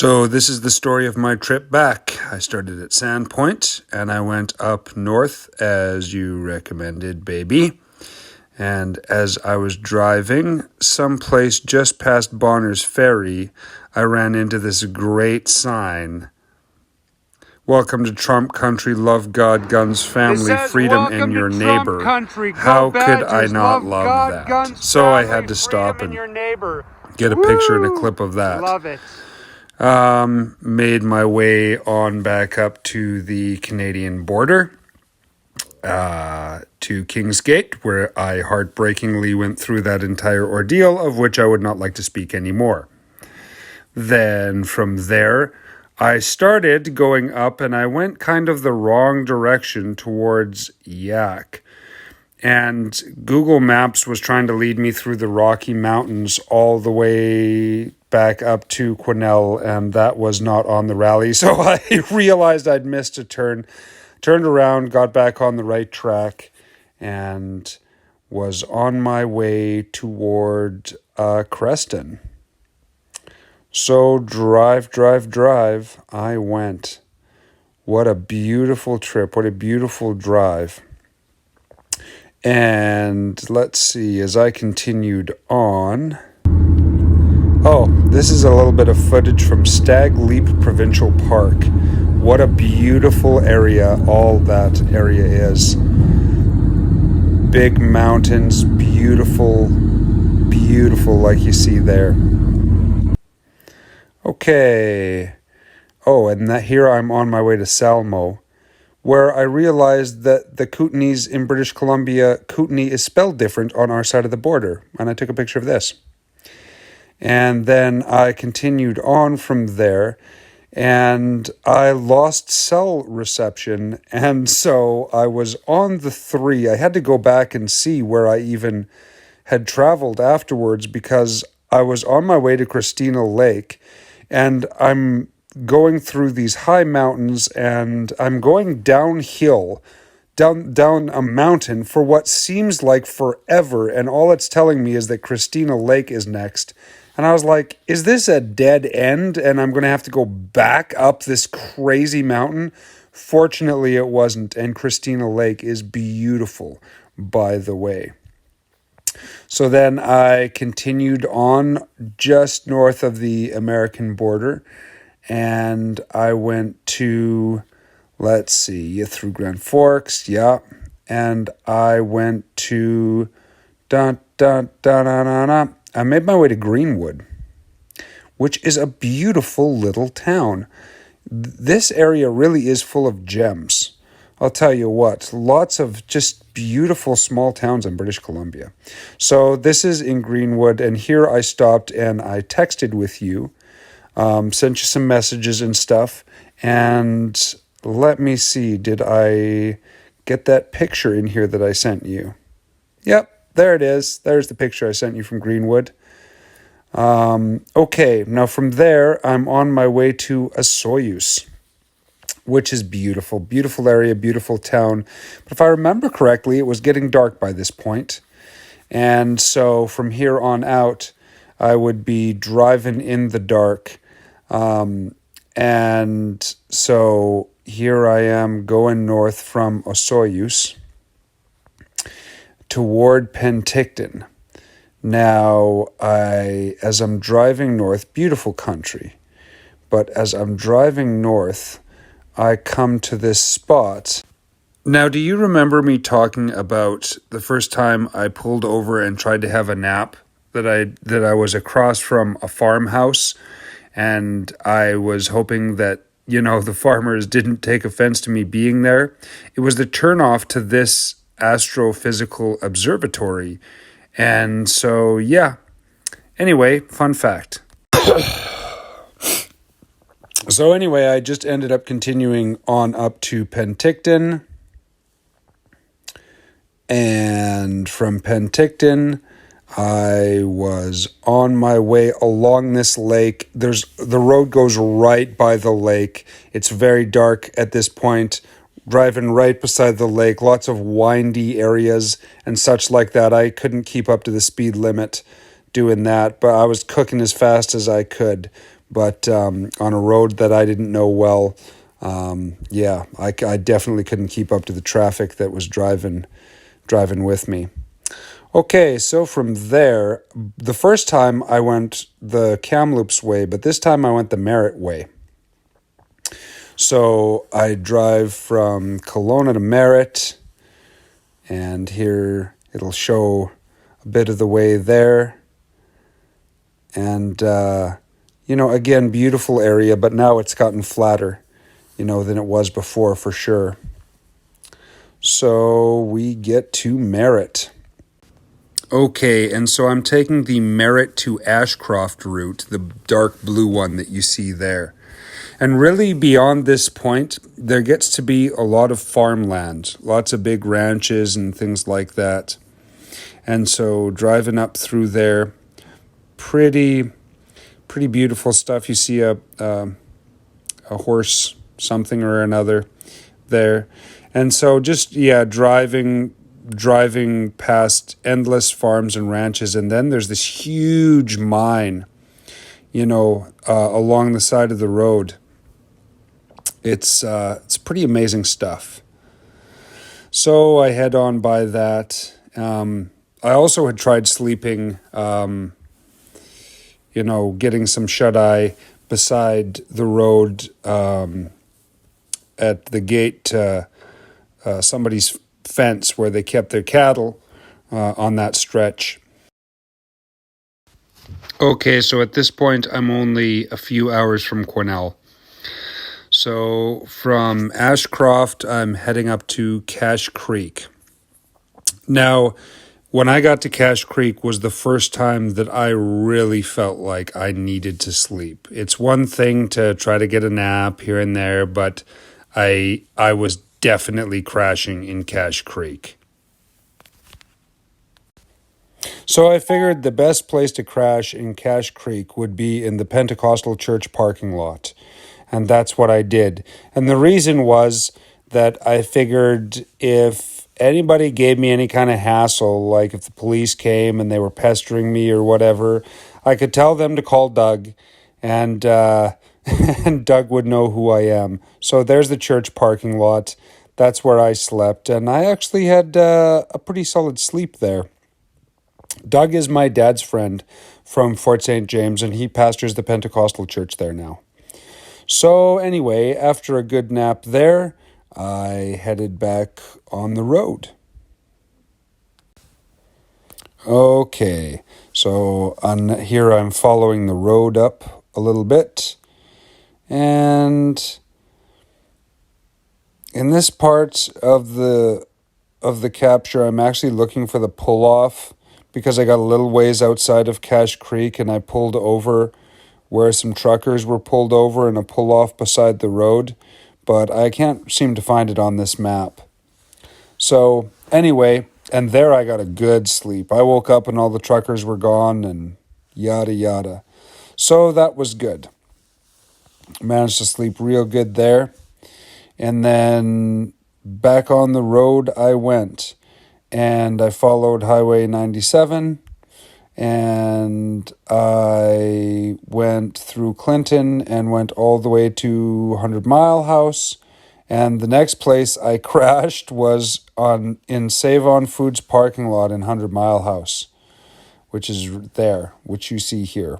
So this is the story of my trip back. I started at Sandpoint and I went up north as you recommended, baby. And as I was driving someplace just past Bonner's Ferry, I ran into this great sign. Welcome to Trump country, love God, guns, family, freedom, and your neighbor. How could I not love that? So I had to stop and get a picture and a clip of that. Love it. Made my way on back up to the Canadian border, to Kingsgate, where I heartbreakingly went through that entire ordeal, of which I would not like to speak anymore. Then from there, I started going up and I went kind of the wrong direction towards Yak. And Google Maps was trying to lead me through the Rocky Mountains all the way back up to Quesnel, and that was not on the rally. So I realized I'd missed a turn, turned around, got back on the right track, and was on my way toward Creston. So drive, I went. What a beautiful trip. What a beautiful drive. And let's see, as I continued on... Oh, this is a little bit of footage from Stag Leap Provincial Park. What a beautiful area all that area is. Big mountains, beautiful like you see there. Okay. Oh, and here I'm on my way to Salmo, where I realized that the Kootenays in British Columbia, Kootenay is spelled different on our side of the border. And I took a picture of this. And then I continued on from there, and I lost cell reception. And so I was on the 3. I had to go back and see where I even had traveled afterwards, because I was on my way to Christina Lake, and I'm going through these high mountains, and I'm going downhill, down a mountain for what seems like forever, and all it's telling me is that Christina Lake is next. And I was like, is this a dead end and I'm going to have to go back up this crazy mountain? Fortunately, it wasn't, and Christina Lake is beautiful, by the way. So then I continued on just north of the American border, and I went to, let's see, through Grand Forks, yeah, and I went to, I made my way to Greenwood, which is a beautiful little town. This area really is full of gems. I'll tell you what, lots of just beautiful small towns in British Columbia. So this is in Greenwood, and here I stopped and I texted with you, sent you some messages and stuff, and let me see, did I get that picture in here that I sent you? Yep. There it is. There's the picture I sent you from Greenwood. Okay, now from there, I'm on my way to Osoyoos, which is beautiful. Beautiful area, beautiful town. But if I remember correctly, it was getting dark by this point. And so from here on out, I would be driving in the dark. And so here I am going north from Osoyoos toward Penticton. Now, as I'm driving north, beautiful country, but as I'm driving north, I come to this spot. Now, do you remember me talking about the first time I pulled over and tried to have a nap, that I was across from a farmhouse, and I was hoping that, the farmers didn't take offense to me being there? It was the turnoff to this astrophysical observatory. And so, yeah. Anyway, fun fact. So anyway, I just ended up continuing on up to Penticton. And from Penticton, I was on my way along this lake. The road goes right by the lake. It's very dark at this point. Driving right beside the lake, lots of windy areas and such like that. I couldn't keep up to the speed limit doing that, but I was cooking as fast as I could. but on a road that I didn't know well. Yeah, I definitely couldn't keep up to the traffic that was driving with me. Okay, so from there, the first time I went the Kamloops way, but this time I went the Merritt way. So I drive from Kelowna to Merritt, and here it'll show a bit of the way there. And, again, beautiful area, but now it's gotten flatter, than it was before for sure. So we get to Merritt. Okay, and so I'm taking the Merritt to Ashcroft route, the dark blue one that you see there. And really beyond this point, there gets to be a lot of farmland, lots of big ranches and things like that. And so driving up through there, pretty beautiful stuff. You see a horse, something or another there. And so just, driving past endless farms and ranches. And then there's this huge mine, along the side of the road. It's pretty amazing stuff. So I head on by that. I also had tried sleeping, getting some shut-eye beside the road at the gate to somebody's fence where they kept their cattle on that stretch. Okay, so at this point, I'm only a few hours from Quesnel. So from Ashcroft, I'm heading up to Cache Creek. Now, when I got to Cache Creek was the first time that I really felt like I needed to sleep. It's one thing to try to get a nap here and there, but I was definitely crashing in Cache Creek. So I figured the best place to crash in Cache Creek would be in the Pentecostal church parking lot. And that's what I did. And the reason was that I figured if anybody gave me any kind of hassle, like if the police came and they were pestering me or whatever, I could tell them to call Doug, and and Doug would know who I am. So there's the church parking lot. That's where I slept, and I actually had a pretty solid sleep there. Doug is my dad's friend from Fort St. James, and he pastors the Pentecostal church there now. So anyway, after a good nap there, I headed back on the road. Okay, so here I'm following the road up a little bit. And in this part of the capture, I'm actually looking for the pull-off because I got a little ways outside of Cache Creek and I pulled over where some truckers were pulled over in a pull-off beside the road, but I can't seem to find it on this map. So anyway, and there I got a good sleep. I woke up and all the truckers were gone and yada yada. So that was good. Managed to sleep real good there. And then back on the road I went, and I followed Highway 97, and I went through Clinton and went all the way to 100 Mile House. And the next place I crashed was in Save On Foods parking lot in 100 Mile House, which is there, which you see here.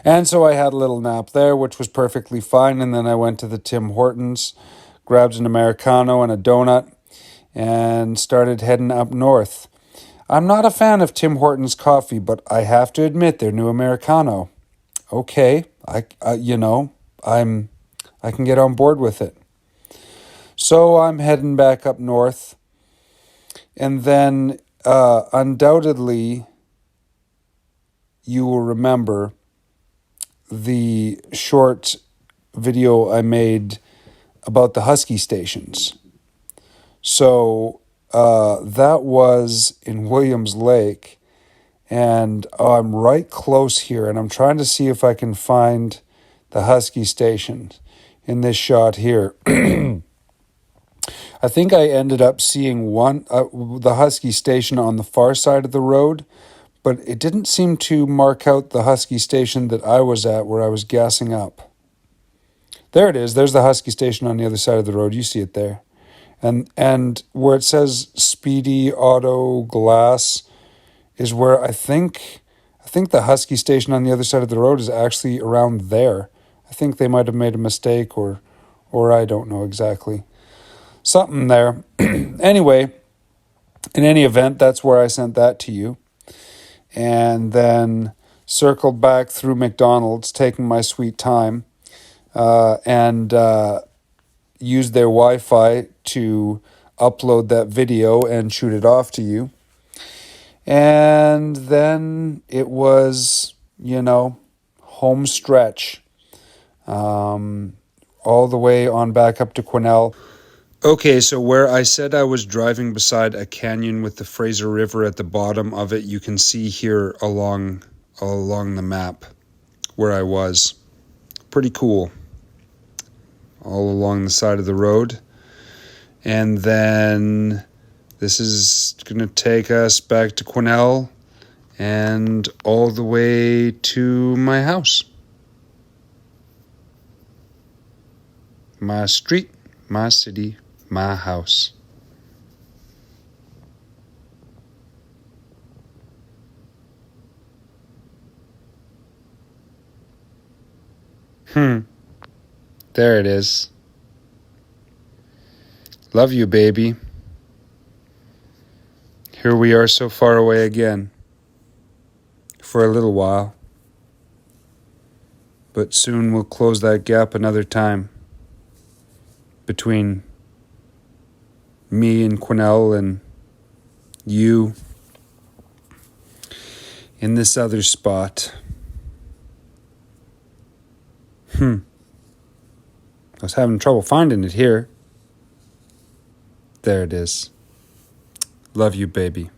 And so I had a little nap there, which was perfectly fine. And then I went to the Tim Hortons, grabbed an Americano and a donut, and started heading up north. I'm not a fan of Tim Hortons coffee, but I have to admit their new Americano. Okay, I can get on board with it. So I'm heading back up north, and then undoubtedly you will remember the short video I made about the Husky stations. So that was in Williams Lake, and I'm right close here, and I'm trying to see if I can find the Husky station in this shot here. I think I ended up seeing the Husky station on the far side of the road, but it didn't seem to mark out the Husky station that I was at where I was gassing up. There it is. There's the Husky station on the other side of the road. You see it there. And where it says Speedy Auto Glass is where I think the Husky station on the other side of the road is actually around there. I think they might have made a mistake or I don't know exactly. Something there. Anyway, in any event, that's where I sent that to you. And then circled back through McDonald's, taking my sweet time, and used their Wi-Fi to upload that video and shoot it off to you. And then it was, home stretch, all the way on back up to Quesnel. Okay, so where I said I was driving beside a canyon with the Fraser River at the bottom of it, you can see here along the map where I was. Pretty cool. All along the side of the road. And then this is going to take us back to Quesnel and all the way to my house. My street, my city, my house. There it is. Love you, baby. Here we are so far away again. For a little while. But soon we'll close that gap another time. Between me and Quesnel and you in this other spot. I was having trouble finding it here. There it is. Love you, baby.